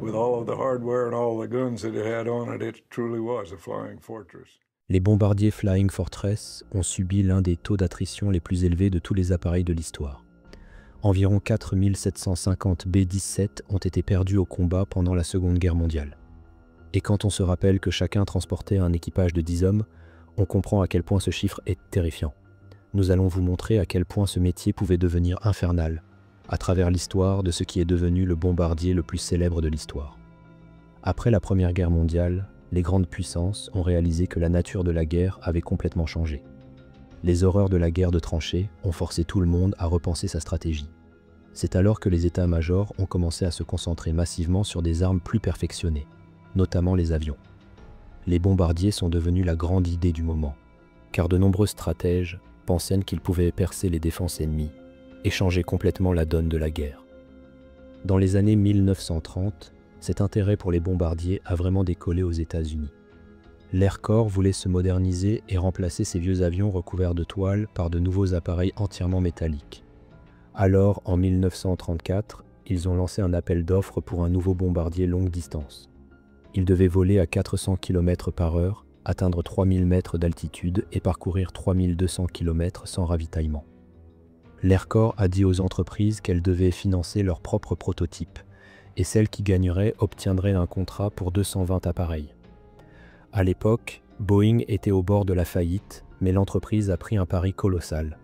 With all of the hardware and all the guns that it had on it, it truly was a flying fortress. Les bombardiers Flying Fortress ont subi l'un des taux d'attrition les plus élevés de tous les appareils de l'histoire. Environ 4750 B-17 ont été perdus au combat pendant la Seconde Guerre mondiale. Et quand on se rappelle que chacun transportait un équipage de 10 hommes, on comprend à quel point ce chiffre est terrifiant. Nous allons vous montrer à quel point ce métier pouvait devenir infernal, à travers l'histoire de ce qui est devenu le bombardier le plus célèbre de l'histoire. Après la Première Guerre mondiale, les grandes puissances ont réalisé que la nature de la guerre avait complètement changé. Les horreurs de la guerre de tranchées ont forcé tout le monde à repenser sa stratégie. C'est alors que les états-majors ont commencé à se concentrer massivement sur des armes plus perfectionnées, notamment les avions. Les bombardiers sont devenus la grande idée du moment, car de nombreux stratèges pensaient qu'ils pouvaient percer les défenses ennemies et changer complètement la donne de la guerre. Dans les années 1930, cet intérêt pour les bombardiers a vraiment décollé aux États-Unis. L'Air Corps voulait se moderniser et remplacer ces vieux avions recouverts de toile par de nouveaux appareils entièrement métalliques. Alors, en 1934, ils ont lancé un appel d'offres pour un nouveau bombardier longue distance. Il devait voler à 400 km/h, atteindre 3000 mètres d'altitude et parcourir 3200 km sans ravitaillement. L'Air Corps a dit aux entreprises qu'elles devaient financer leurs propres prototypes, et celles qui gagneraient obtiendraient un contrat pour 220 appareils. À l'époque, Boeing était au bord de la faillite, mais l'entreprise a pris un pari colossal.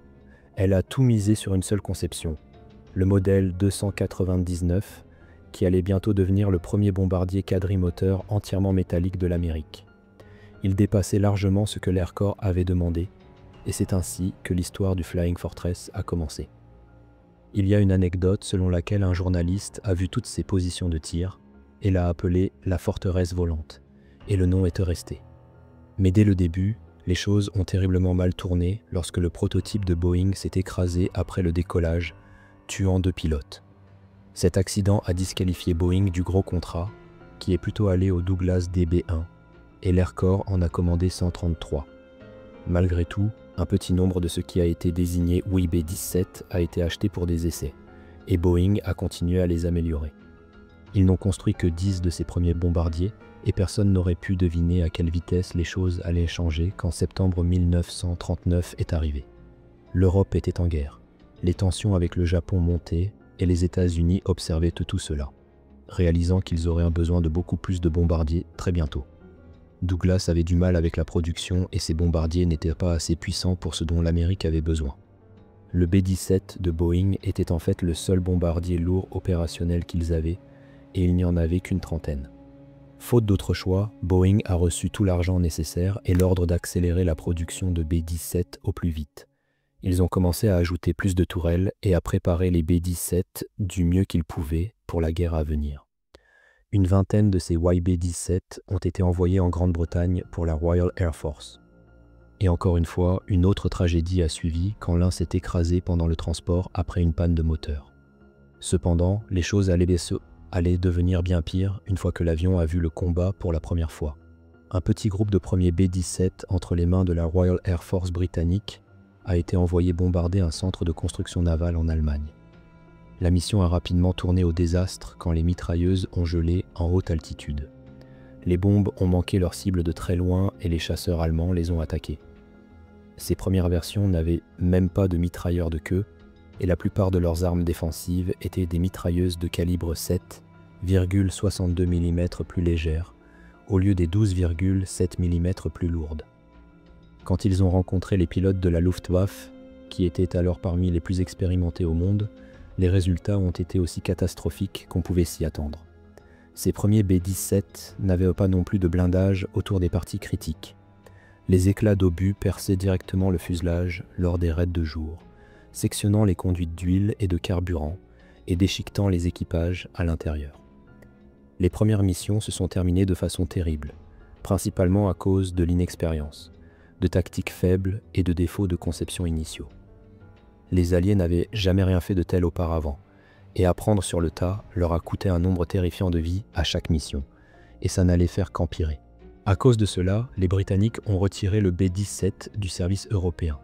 Elle a tout misé sur une seule conception, le modèle 299, qui allait bientôt devenir le premier bombardier quadrimoteur entièrement métallique de l'Amérique. Il dépassait largement ce que l'Air Corps avait demandé, et c'est ainsi que l'histoire du Flying Fortress a commencé. Il y a une anecdote selon laquelle un journaliste a vu toutes ses positions de tir et l'a appelée la forteresse volante, et le nom est resté. Mais dès le début, les choses ont terriblement mal tourné lorsque le prototype de Boeing s'est écrasé après le décollage, tuant 2 pilotes. Cet accident a disqualifié Boeing du gros contrat, qui est plutôt allé au Douglas DB-1, et l'Air Corps en a commandé 133. Malgré tout, un petit nombre de ce qui a été désigné YB-17 a été acheté pour des essais, et Boeing a continué à les améliorer. Ils n'ont construit que 10 de ces premiers bombardiers, et personne n'aurait pu deviner à quelle vitesse les choses allaient changer quand septembre 1939 est arrivé. L'Europe était en guerre, les tensions avec le Japon montaient, et les États-Unis observaient tout cela, réalisant qu'ils auraient un besoin de beaucoup plus de bombardiers très bientôt. Douglas avait du mal avec la production et ses bombardiers n'étaient pas assez puissants pour ce dont l'Amérique avait besoin. Le B-17 de Boeing était en fait le seul bombardier lourd opérationnel qu'ils avaient, et il n'y en avait qu'une trentaine. Faute d'autre choix, Boeing a reçu tout l'argent nécessaire et l'ordre d'accélérer la production de B-17 au plus vite. Ils ont commencé à ajouter plus de tourelles et à préparer les B-17 du mieux qu'ils pouvaient pour la guerre à venir. Une vingtaine de ces YB-17 ont été envoyés en Grande-Bretagne pour la Royal Air Force. Et encore une fois, une autre tragédie a suivi quand l'un s'est écrasé pendant le transport après une panne de moteur. Cependant, les choses allaient devenir bien pire une fois que l'avion a vu le combat pour la première fois. Un petit groupe de premiers B-17 entre les mains de la Royal Air Force britannique a été envoyé bombarder un centre de construction navale en Allemagne. La mission a rapidement tourné au désastre quand les mitrailleuses ont gelé en haute altitude. Les bombes ont manqué leur cible de très loin et les chasseurs allemands les ont attaqués. Ces premières versions n'avaient même pas de mitrailleurs de queue et la plupart de leurs armes défensives étaient des mitrailleuses de calibre 7,62 mm plus légères au lieu des 12,7 mm plus lourdes. Quand ils ont rencontré les pilotes de la Luftwaffe, qui étaient alors parmi les plus expérimentés au monde, les résultats ont été aussi catastrophiques qu'on pouvait s'y attendre. Ces premiers B-17 n'avaient pas non plus de blindage autour des parties critiques. Les éclats d'obus perçaient directement le fuselage lors des raids de jour, sectionnant les conduites d'huile et de carburant et déchiquetant les équipages à l'intérieur. Les premières missions se sont terminées de façon terrible, principalement à cause de l'inexpérience, de tactiques faibles et de défauts de conception initiaux. Les Alliés n'avaient jamais rien fait de tel auparavant, et apprendre sur le tas leur a coûté un nombre terrifiant de vies à chaque mission, et ça n'allait faire qu'empirer. À cause de cela, les Britanniques ont retiré le B-17 du service européen.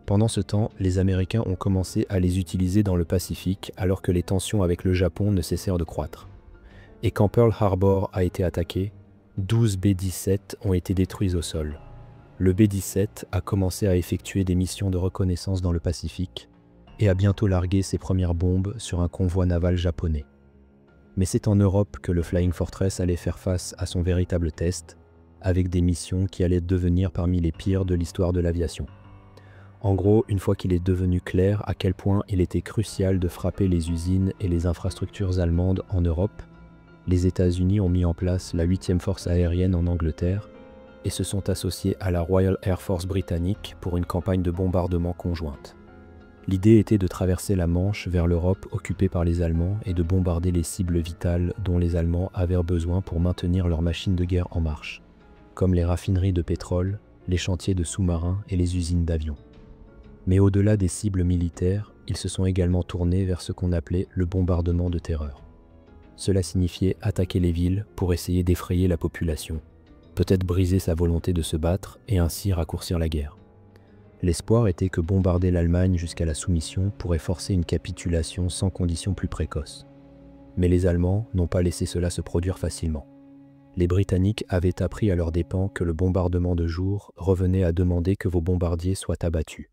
Pendant ce temps, les Américains ont commencé à les utiliser dans le Pacifique alors que les tensions avec le Japon ne cessèrent de croître. Et quand Pearl Harbor a été attaqué, 12 B-17 ont été détruits au sol. Le B-17 a commencé à effectuer des missions de reconnaissance dans le Pacifique et a bientôt largué ses premières bombes sur un convoi naval japonais. Mais c'est en Europe que le Flying Fortress allait faire face à son véritable test, avec des missions qui allaient devenir parmi les pires de l'histoire de l'aviation. En gros, une fois qu'il est devenu clair à quel point il était crucial de frapper les usines et les infrastructures allemandes en Europe, les États-Unis ont mis en place la 8e force aérienne en Angleterre et se sont associés à la Royal Air Force britannique pour une campagne de bombardement conjointe. L'idée était de traverser la Manche vers l'Europe occupée par les Allemands et de bombarder les cibles vitales dont les Allemands avaient besoin pour maintenir leurs machines de guerre en marche, comme les raffineries de pétrole, les chantiers de sous-marins et les usines d'avions. Mais au-delà des cibles militaires, ils se sont également tournés vers ce qu'on appelait le bombardement de terreur. Cela signifiait attaquer les villes pour essayer d'effrayer la population, peut-être briser sa volonté de se battre et ainsi raccourcir la guerre. L'espoir était que bombarder l'Allemagne jusqu'à la soumission pourrait forcer une capitulation sans conditions plus précoces. Mais les Allemands n'ont pas laissé cela se produire facilement. Les Britanniques avaient appris à leurs dépens que le bombardement de jour revenait à demander que vos bombardiers soient abattus.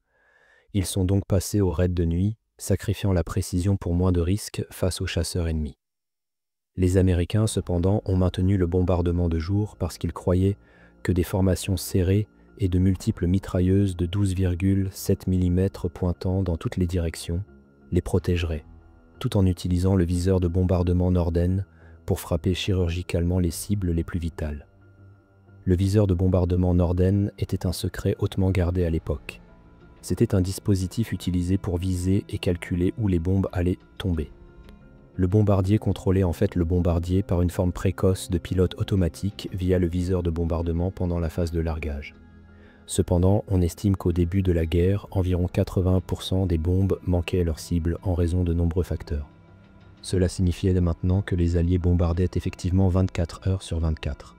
Ils sont donc passés au raid de nuit, sacrifiant la précision pour moins de risques face aux chasseurs ennemis. Les Américains, cependant, ont maintenu le bombardement de jour parce qu'ils croyaient que des formations serrées et de multiples mitrailleuses de 12,7 mm pointant dans toutes les directions les protégeraient, tout en utilisant le viseur de bombardement Norden pour frapper chirurgicalement les cibles les plus vitales. Le viseur de bombardement Norden était un secret hautement gardé à l'époque. C'était un dispositif utilisé pour viser et calculer où les bombes allaient tomber. Le bombardier contrôlait en fait le bombardier par une forme précoce de pilote automatique via le viseur de bombardement pendant la phase de largage. Cependant, on estime qu'au début de la guerre, environ 80% des bombes manquaient leur cible en raison de nombreux facteurs. Cela signifiait maintenant que les Alliés bombardaient effectivement 24 heures sur 24.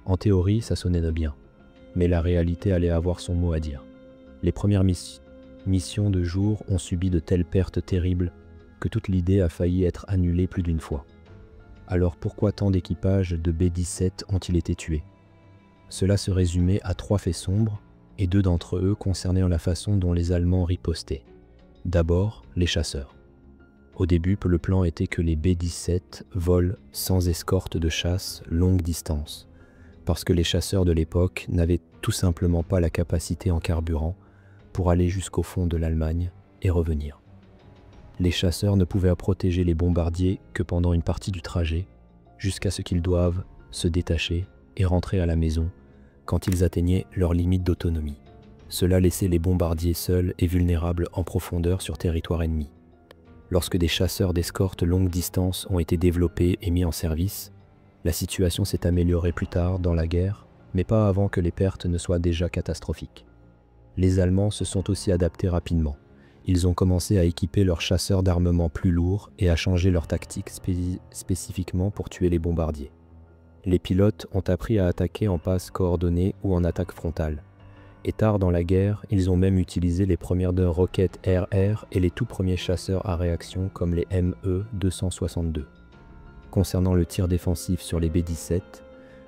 En théorie, ça sonnait de bien, mais la réalité allait avoir son mot à dire. Les premières missions de jour ont subi de telles pertes terribles que toute l'idée a failli être annulée plus d'une fois. Alors pourquoi tant d'équipages de B-17 ont-ils été tués? Cela se résumait à 3 faits sombres, et 2 d'entre eux concernaient la façon dont les Allemands ripostaient. D'abord, les chasseurs. Au début, le plan était que les B-17 volent sans escorte de chasse longue distance, parce que les chasseurs de l'époque n'avaient tout simplement pas la capacité en carburant pour aller jusqu'au fond de l'Allemagne et revenir. Les chasseurs ne pouvaient protéger les bombardiers que pendant une partie du trajet, jusqu'à ce qu'ils doivent se détacher et rentrer à la maison quand ils atteignaient leur limite d'autonomie. Cela laissait les bombardiers seuls et vulnérables en profondeur sur territoire ennemi. Lorsque des chasseurs d'escorte longue distance ont été développés et mis en service, la situation s'est améliorée plus tard dans la guerre, mais pas avant que les pertes ne soient déjà catastrophiques. Les Allemands se sont aussi adaptés rapidement. Ils ont commencé à équiper leurs chasseurs d'armement plus lourds et à changer leur tactique spécifiquement pour tuer les bombardiers. Les pilotes ont appris à attaquer en passe coordonnée ou en attaque frontale. Et tard dans la guerre, ils ont même utilisé les premières roquettes air-air et les tout premiers chasseurs à réaction comme les ME-262. Concernant le tir défensif sur les B-17,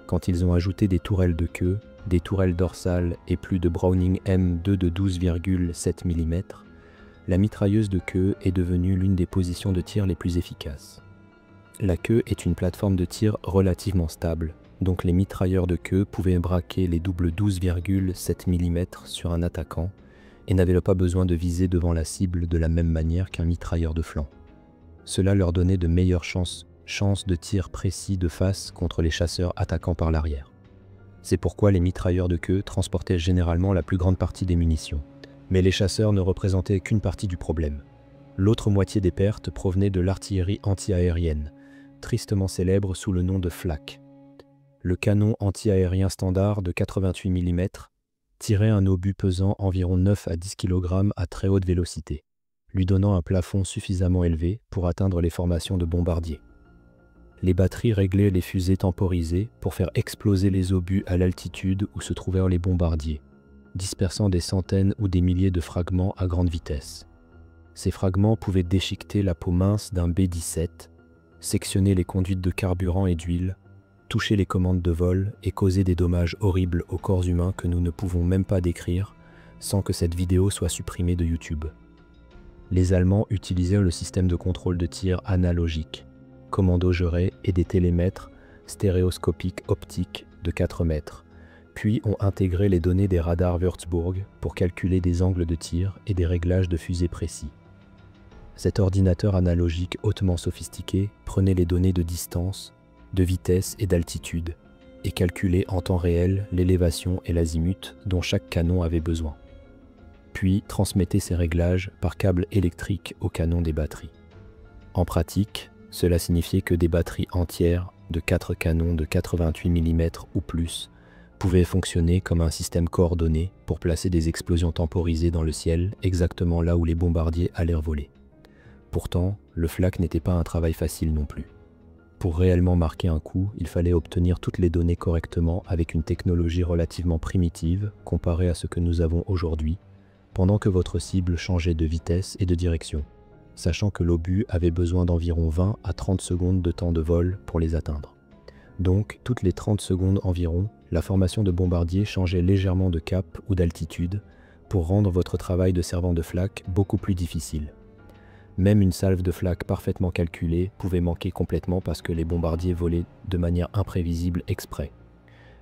quand ils ont ajouté des tourelles de queue, des tourelles dorsales et plus de Browning M2 de 12,7 mm, la mitrailleuse de queue est devenue l'une des positions de tir les plus efficaces. La queue est une plateforme de tir relativement stable, donc les mitrailleurs de queue pouvaient braquer les doubles 12,7 mm sur un attaquant et n'avaient pas besoin de viser devant la cible de la même manière qu'un mitrailleur de flanc. Cela leur donnait de meilleures chances de tir précis de face contre les chasseurs attaquant par l'arrière. C'est pourquoi les mitrailleurs de queue transportaient généralement la plus grande partie des munitions. Mais les chasseurs ne représentaient qu'une partie du problème. L'autre moitié des pertes provenait de l'artillerie anti-aérienne, tristement célèbre sous le nom de Flak. Le canon anti-aérien standard de 88 mm tirait un obus pesant environ 9 à 10 kg à très haute vélocité, lui donnant un plafond suffisamment élevé pour atteindre les formations de bombardiers. Les batteries réglaient les fusées temporisées pour faire exploser les obus à l'altitude où se trouvèrent les bombardiers, dispersant des centaines ou des milliers de fragments à grande vitesse. Ces fragments pouvaient déchiqueter la peau mince d'un B-17, sectionner les conduites de carburant et d'huile, toucher les commandes de vol et causer des dommages horribles aux corps humains que nous ne pouvons même pas décrire sans que cette vidéo soit supprimée de YouTube. Les Allemands utilisaient le système de contrôle de tir analogique, commando-géré et des télémètres stéréoscopiques optiques de 4 mètres, puis ont intégré les données des radars Würzburg pour calculer des angles de tir et des réglages de fusée précis. Cet ordinateur analogique hautement sophistiqué prenait les données de distance, de vitesse et d'altitude et calculait en temps réel l'élévation et l'azimut dont chaque canon avait besoin, puis transmettait ces réglages par câble électrique au canon des batteries. En pratique, cela signifiait que des batteries entières de 4 canons de 88 mm ou plus pouvaient fonctionner comme un système coordonné pour placer des explosions temporisées dans le ciel exactement là où les bombardiers allèrent voler. Pourtant, le flak n'était pas un travail facile non plus. Pour réellement marquer un coup, il fallait obtenir toutes les données correctement avec une technologie relativement primitive comparée à ce que nous avons aujourd'hui, pendant que votre cible changeait de vitesse et de direction, sachant que l'obus avait besoin d'environ 20 à 30 secondes de temps de vol pour les atteindre. Donc, toutes les 30 secondes environ, la formation de bombardier changeait légèrement de cap ou d'altitude pour rendre votre travail de servant de flak beaucoup plus difficile. Même une salve de flak parfaitement calculée pouvait manquer complètement parce que les bombardiers volaient de manière imprévisible exprès.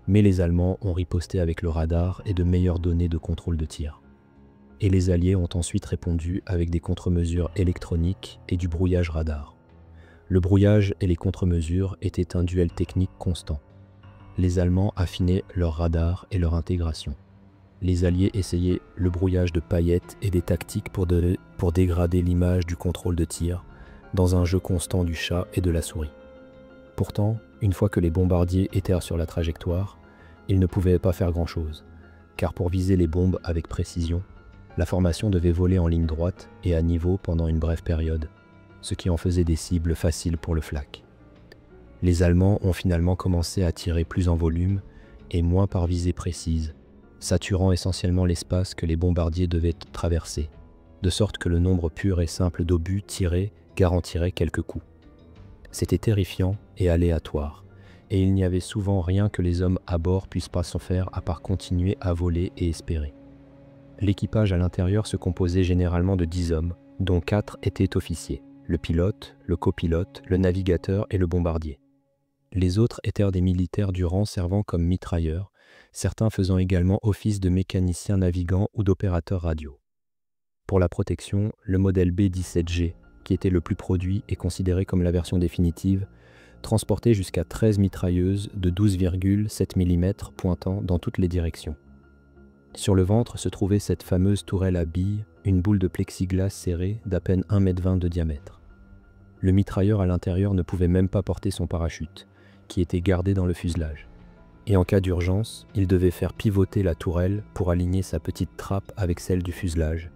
Mais les Allemands ont riposté avec le radar et de meilleures données de contrôle de tir. Et les Alliés ont ensuite répondu avec des contre-mesures électroniques et du brouillage radar. Le brouillage et les contre-mesures étaient un duel technique constant. Les Allemands affinaient leur radar et leur intégration. Les Alliés essayaient le brouillage de paillettes et des tactiques pour dégrader l'image du contrôle de tir dans un jeu constant du chat et de la souris. Pourtant, une fois que les bombardiers étaient sur la trajectoire, ils ne pouvaient pas faire grand-chose, car pour viser les bombes avec précision, la formation devait voler en ligne droite et à niveau pendant une brève période, ce qui en faisait des cibles faciles pour le flak. Les Allemands ont finalement commencé à tirer plus en volume et moins par visée précise, saturant essentiellement l'espace que les bombardiers devaient traverser, de sorte que le nombre pur et simple d'obus tirés garantirait quelques coups. C'était terrifiant et aléatoire, et il n'y avait souvent rien que les hommes à bord puissent pas s'en faire à part continuer à voler et espérer. L'équipage à l'intérieur se composait généralement de 10 hommes, dont 4 étaient officiers, le pilote, le copilote, le navigateur et le bombardier. Les autres étaient des militaires du rang servant comme mitrailleurs, certains faisant également office de mécaniciens navigants ou d'opérateurs radio. Pour la protection, le modèle B-17G, qui était le plus produit et considéré comme la version définitive, transportait jusqu'à 13 mitrailleuses de 12,7 mm pointant dans toutes les directions. Sur le ventre se trouvait cette fameuse tourelle à billes, une boule de plexiglas serrée d'à peine 1,20 m de diamètre. Le mitrailleur à l'intérieur ne pouvait même pas porter son parachute, qui était gardé dans le fuselage. Et en cas d'urgence, il devait faire pivoter la tourelle pour aligner sa petite trappe avec celle du fuselage,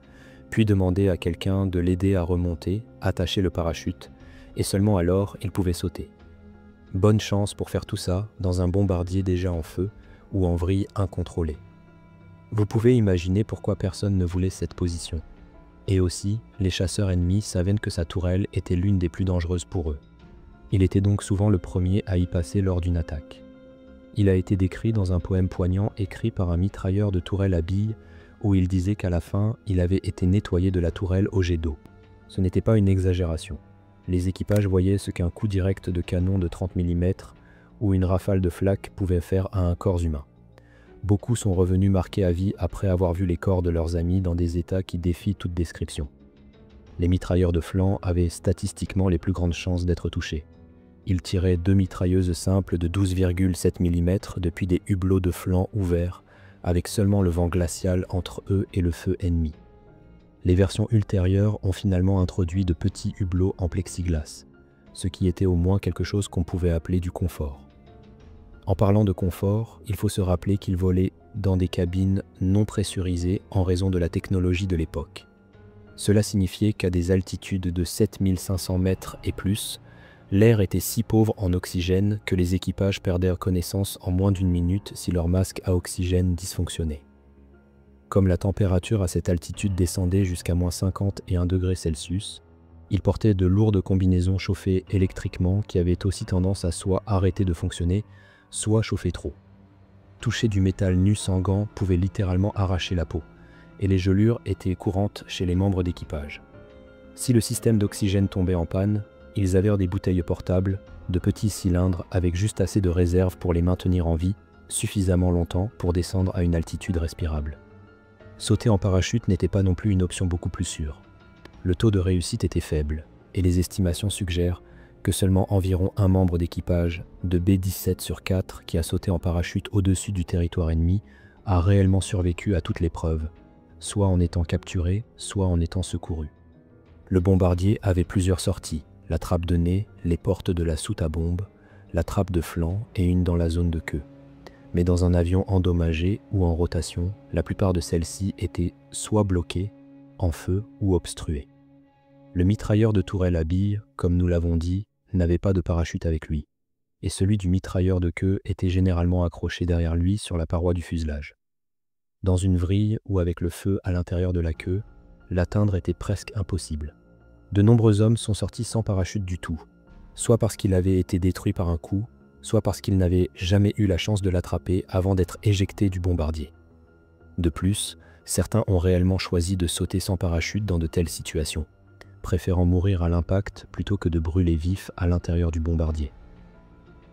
puis demander à quelqu'un de l'aider à remonter, attacher le parachute, et seulement alors il pouvait sauter. Bonne chance pour faire tout ça dans un bombardier déjà en feu ou en vrille incontrôlée. Vous pouvez imaginer pourquoi personne ne voulait cette position. Et aussi, les chasseurs ennemis savaient que sa tourelle était l'une des plus dangereuses pour eux. Il était donc souvent le premier à y passer lors d'une attaque. Il a été décrit dans un poème poignant écrit par un mitrailleur de tourelle à billes où il disait qu'à la fin, il avait été nettoyé de la tourelle au jet d'eau. Ce n'était pas une exagération. Les équipages voyaient ce qu'un coup direct de canon de 30 mm ou une rafale de flak pouvait faire à un corps humain. Beaucoup sont revenus marqués à vie après avoir vu les corps de leurs amis dans des états qui défient toute description. Les mitrailleurs de flanc avaient statistiquement les plus grandes chances d'être touchés. Ils tiraient 2 mitrailleuses simples de 12,7 mm depuis des hublots de flanc ouverts, avec seulement le vent glacial entre eux et le feu ennemi. Les versions ultérieures ont finalement introduit de petits hublots en plexiglas, ce qui était au moins quelque chose qu'on pouvait appeler du confort. En parlant de confort, il faut se rappeler qu'ils volaient dans des cabines non pressurisées en raison de la technologie de l'époque. Cela signifiait qu'à des altitudes de 7500 mètres et plus, l'air était si pauvre en oxygène que les équipages perdaient connaissance en moins d'une minute si leur masque à oxygène dysfonctionnait. Comme la température à cette altitude descendait jusqu'à -50 et 1 degré Celsius, Ils portaient de lourdes combinaisons chauffées électriquement qui avaient aussi tendance à soit arrêter de fonctionner, soit chauffer trop. Toucher du métal nu sans gants pouvait littéralement arracher la peau, et les gelures étaient courantes chez les membres d'équipage. Si le système d'oxygène tombait en panne, ils avaient des bouteilles portables, de petits cylindres avec juste assez de réserve pour les maintenir en vie, suffisamment longtemps pour descendre à une altitude respirable. Sauter en parachute n'était pas non plus une option beaucoup plus sûre. Le taux de réussite était faible, et les estimations suggèrent que seulement environ un membre d'équipage de B-17 sur 4 qui a sauté en parachute au-dessus du territoire ennemi a réellement survécu à toute l'épreuve, soit en étant capturé, soit en étant secouru. Le bombardier avait plusieurs sorties, la trappe de nez, les portes de la soute à bombe, la trappe de flanc et une dans la zone de queue. Mais dans un avion endommagé ou en rotation, la plupart de celles-ci étaient soit bloquées, en feu ou obstruées. Le mitrailleur de tourelle à billes, comme nous l'avons dit, n'avait pas de parachute avec lui, et celui du mitrailleur de queue était généralement accroché derrière lui sur la paroi du fuselage. Dans une vrille ou avec le feu à l'intérieur de la queue, l'atteindre était presque impossible. De nombreux hommes sont sortis sans parachute du tout, soit parce qu'il avait été détruit par un coup, soit parce qu'ils n'avaient jamais eu la chance de l'attraper avant d'être éjectés du bombardier. De plus, certains ont réellement choisi de sauter sans parachute dans de telles situations, préférant mourir à l'impact plutôt que de brûler vif à l'intérieur du bombardier.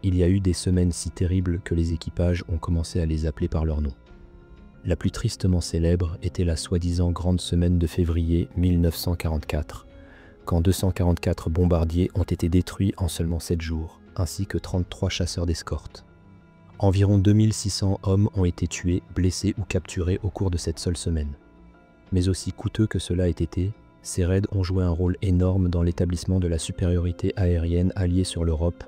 Il y a eu des semaines si terribles que les équipages ont commencé à les appeler par leur nom. La plus tristement célèbre était la soi-disant grande semaine de février 1944, quand 244 bombardiers ont été détruits en seulement 7 jours, ainsi que 33 chasseurs d'escorte. Environ 2600 hommes ont été tués, blessés ou capturés au cours de cette seule semaine. Mais aussi coûteux que cela ait été, ces raids ont joué un rôle énorme dans l'établissement de la supériorité aérienne alliée sur l'Europe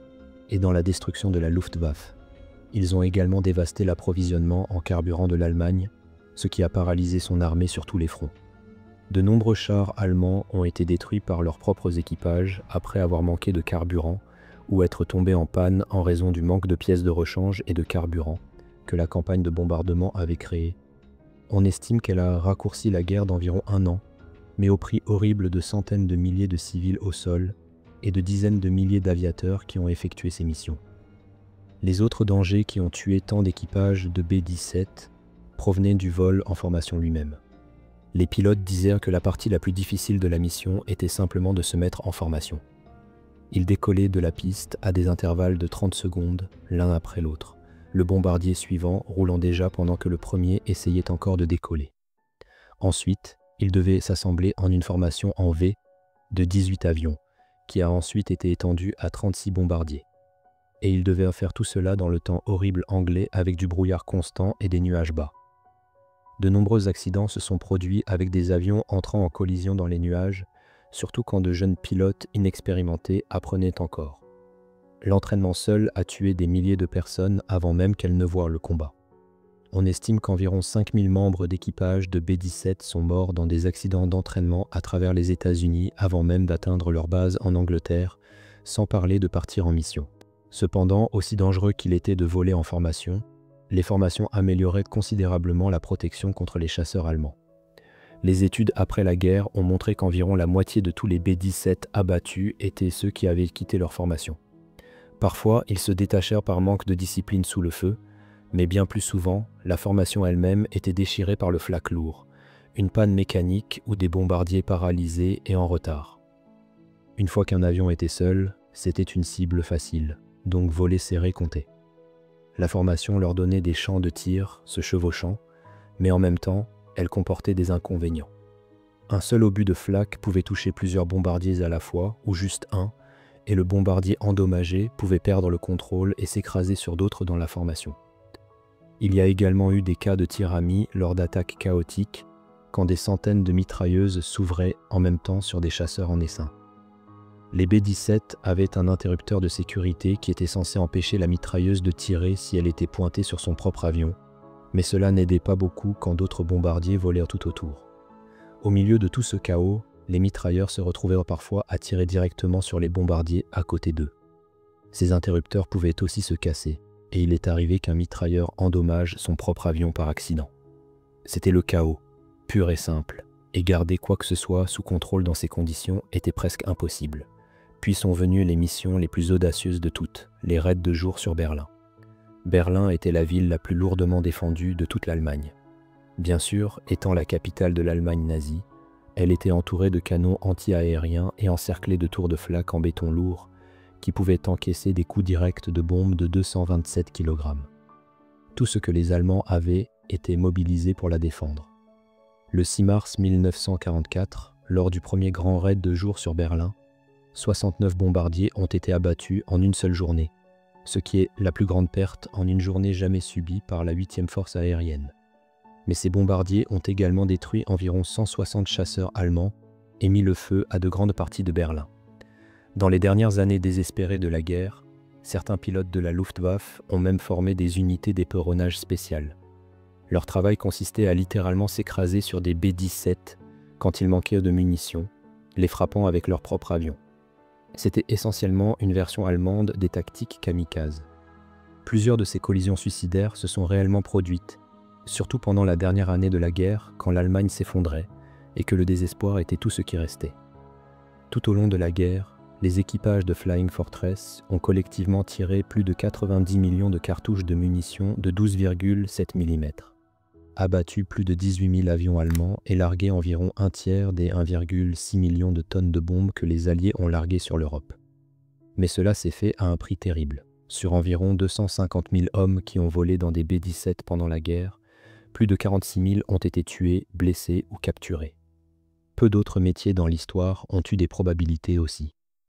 et dans la destruction de la Luftwaffe. Ils ont également dévasté l'approvisionnement en carburant de l'Allemagne, ce qui a paralysé son armée sur tous les fronts. De nombreux chars allemands ont été détruits par leurs propres équipages après avoir manqué de carburant ou être tombés en panne en raison du manque de pièces de rechange et de carburant que la campagne de bombardement avait créé. On estime qu'elle a raccourci la guerre d'environ 1 an, mais au prix horrible de centaines de milliers de civils au sol et de dizaines de milliers d'aviateurs qui ont effectué ces missions. Les autres dangers qui ont tué tant d'équipages de B-17 provenaient du vol en formation lui-même. Les pilotes disaient que la partie la plus difficile de la mission était simplement de se mettre en formation. Ils décollaient de la piste à des intervalles de 30 secondes, l'un après l'autre, le bombardier suivant roulant déjà pendant que le premier essayait encore de décoller. Ensuite, ils devaient s'assembler en une formation en V de 18 avions, qui a ensuite été étendue à 36 bombardiers. Et ils devaient faire tout cela dans le temps horrible anglais avec du brouillard constant et des nuages bas. De nombreux accidents se sont produits avec des avions entrant en collision dans les nuages, surtout quand de jeunes pilotes inexpérimentés apprenaient encore. L'entraînement seul a tué des milliers de personnes avant même qu'elles ne voient le combat. On estime qu'environ 5000 membres d'équipage de B-17 sont morts dans des accidents d'entraînement à travers les États-Unis avant même d'atteindre leur base en Angleterre, sans parler de partir en mission. Cependant, aussi dangereux qu'il était de voler en formation, les formations amélioraient considérablement la protection contre les chasseurs allemands. Les études après la guerre ont montré qu'environ la moitié de tous les B-17 abattus étaient ceux qui avaient quitté leur formation. Parfois, ils se détachèrent par manque de discipline sous le feu, mais bien plus souvent, la formation elle-même était déchirée par le flak lourd, une panne mécanique ou des bombardiers paralysés et en retard. Une fois qu'un avion était seul, c'était une cible facile, donc voler serré comptait. La formation leur donnait des champs de tir se chevauchant, mais en même temps, elle comportait des inconvénients. Un seul obus de flak pouvait toucher plusieurs bombardiers à la fois, ou juste un, et le bombardier endommagé pouvait perdre le contrôle et s'écraser sur d'autres dans la formation. Il y a également eu des cas de tir à mi lors d'attaques chaotiques, quand des centaines de mitrailleuses s'ouvraient en même temps sur des chasseurs en essaim. Les B-17 avaient un interrupteur de sécurité qui était censé empêcher la mitrailleuse de tirer si elle était pointée sur son propre avion, mais cela n'aidait pas beaucoup quand d'autres bombardiers volèrent tout autour. Au milieu de tout ce chaos, les mitrailleurs se retrouvèrent parfois à tirer directement sur les bombardiers à côté d'eux. Ces interrupteurs pouvaient aussi se casser, et il est arrivé qu'un mitrailleur endommage son propre avion par accident. C'était le chaos, pur et simple, et garder quoi que ce soit sous contrôle dans ces conditions était presque impossible. Puis sont venues les missions les plus audacieuses de toutes, les raids de jour sur Berlin. Berlin était la ville la plus lourdement défendue de toute l'Allemagne. Bien sûr, étant la capitale de l'Allemagne nazie, elle était entourée de canons anti-aériens et encerclée de tours de flaques en béton lourd qui pouvaient encaisser des coups directs de bombes de 227 kg. Tout ce que les Allemands avaient était mobilisé pour la défendre. Le 6 mars 1944, lors du premier grand raid de jour sur Berlin, 69 bombardiers ont été abattus en une seule journée, ce qui est la plus grande perte en une journée jamais subie par la 8e force aérienne. Mais ces bombardiers ont également détruit environ 160 chasseurs allemands et mis le feu à de grandes parties de Berlin. Dans les dernières années désespérées de la guerre, certains pilotes de la Luftwaffe ont même formé des unités d'éperonage spéciales. Leur travail consistait à littéralement s'écraser sur des B-17 quand il manquait de munitions, les frappant avec leur propre avion. C'était essentiellement une version allemande des tactiques kamikazes. Plusieurs de ces collisions suicidaires se sont réellement produites, surtout pendant la dernière année de la guerre, quand l'Allemagne s'effondrait et que le désespoir était tout ce qui restait. Tout au long de la guerre, les équipages de Flying Fortress ont collectivement tiré plus de 90 millions de cartouches de munitions de 12,7 mm, abattu plus de 18 000 avions allemands et largué environ un tiers des 1,6 million de tonnes de bombes que les Alliés ont larguées sur l'Europe. Mais cela s'est fait à un prix terrible. Sur environ 250 000 hommes qui ont volé dans des B-17 pendant la guerre, plus de 46 000 ont été tués, blessés ou capturés. Peu d'autres métiers dans l'histoire ont eu des probabilités aussi.